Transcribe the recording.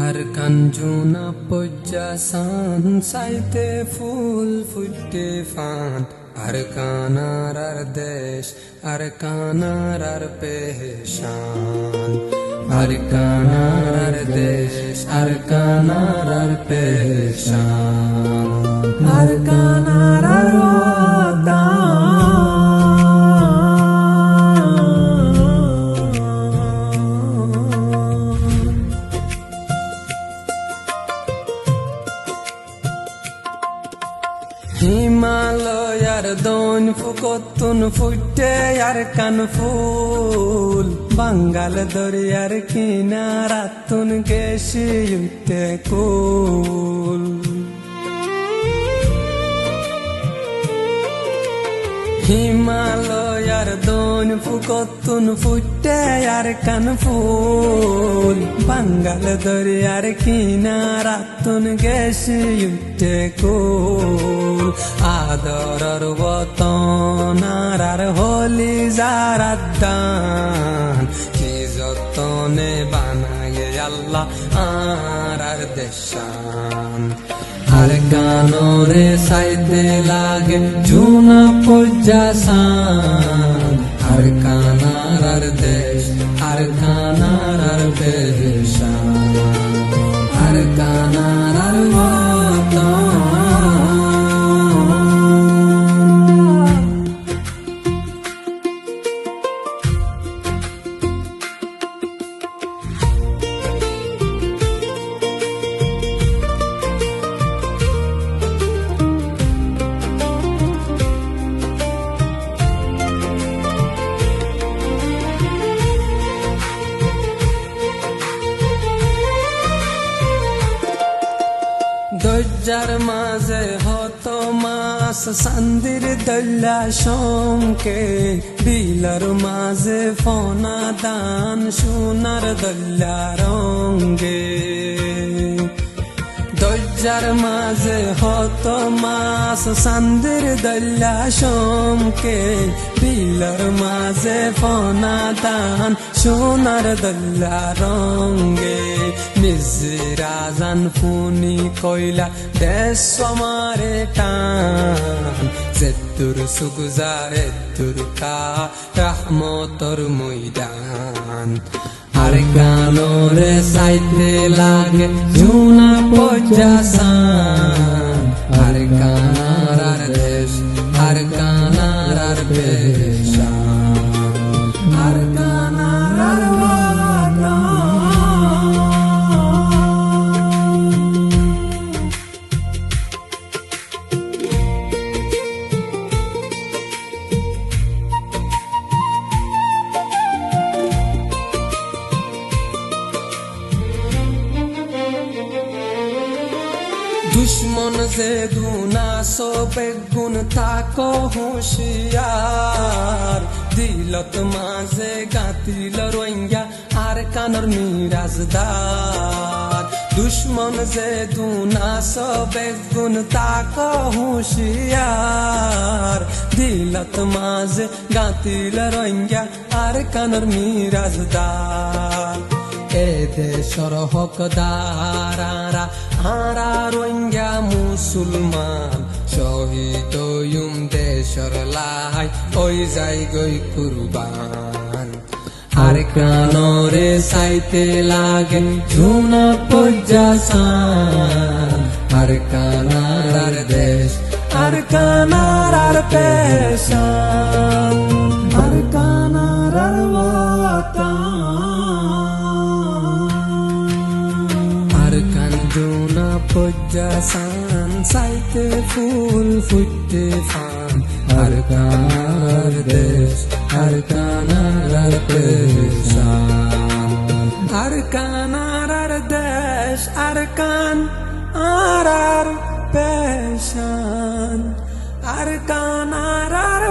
আর কাঞ্জুনা পজ্জাসান সাইতে ফুল ফুটে ফান আর কানার আর দেশ আর কানার আর পেশান আর কানার আর দেশ আর কানার আর পেশান আর কানার আর হিমালয়ার দন ফুকতুন ফুটে আর কান ফুল বাঙ্গাল দরিয়ার কিনারাতুন গেছি উঠে কুল হিমালয়ার দন ফুকতুন ফুটে আর কান ফুল বাঙ্গাল দরিয়ার কিনারাতুন গেছি উঠে কুল আদরর বতন আর হলি জারাদান কি যতনে বানায় আল্লাহ আর দেশান আর গানরে সাইতে লাগে জুনা পজ্জাসান আর কানার আর দেশ আর কানার আর পেশান আর কানার আর দরজার মাঝে হত মাস সান্দির দল্লা শঙ্কে বিলার মাঝে ফনা দান সোনার দল্লা রঙ্গে দরজার মাঝে হত মাস সান্দির দল্লা শঙ্কে বিলার মাঝে ফনা দান সোনার দল্লা রঙ্গে মিজরা জান ফুনি কইলা দেশ আমারে টান জেদ্দুর সুগুজারে দুর্কা রহমতর ময়দান আর গানরে সাইতে লাগে জুনা পজ্জাসান আর কানার আর দেশ আর কানার আর পেশান আর কানার আর দুশ্মন যে দুনাসো বেগুন থাকো হুঁশিয়ার দিলত মাঝে গাতিল রোহিঙ্গা আর কানর মিরাজদার দুশ্মন যে দুনাসো বেগুন থাকো হুঁশিয়ার দিলত মাঝে গাতিল রোহিঙ্গা আর কানর মিরাজদার এ দেশর হকদারারা হারা রোহিঙ্গা মুসলমান শহীদ দেশর লাই ওই যাই গই কুরবান আর কানরে সাইতে লাগে জুনা পজ্জাসান আর কানার আর দেশ আর কানার আর পেশান আর কানার আর জুনা পজ্জাসান সাইতে ফুল ফুটে ফান আর কানার দেশ আর কানার আর পেশান আর কানার আর দেশ আর কান আর পেশান আর কানার আর